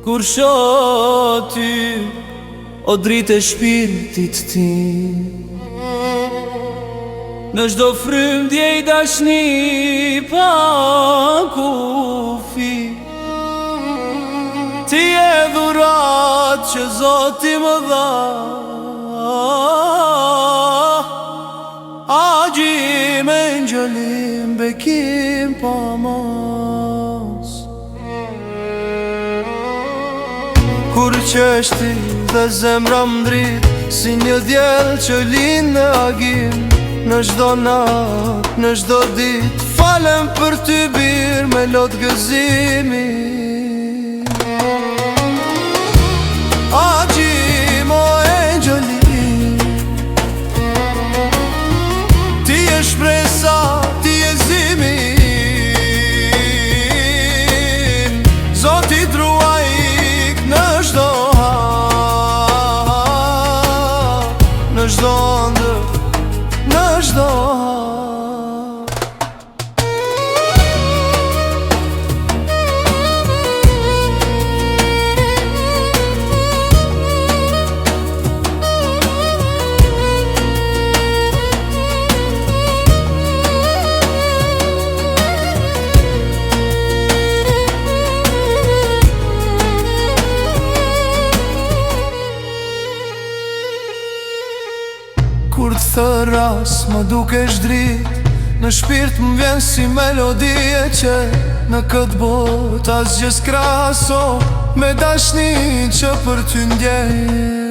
Kur shoh ty, o dritë e shpirtit tim, në çdo frymë djej dashni pa kufi. Ti e dhurat që Zoti më dha, agjim e ngjëllim bekim pa mos. Kur qeshti dhe zemra m'drit, si një djel që lind në agim, në çdo nat, në çdo dit, falem për ty bir me lot gëzimi. Agjim o engjëllim, ti e shpresa, ti e zimi. Zoti truajik në çdo hap, në çdo ndër, në çdo hap. Kur të thëras më dukesh drit, në shpirt më vjen si melodie që në këtë bot asgjë s'krahaso me dashnin që për ty ndjej.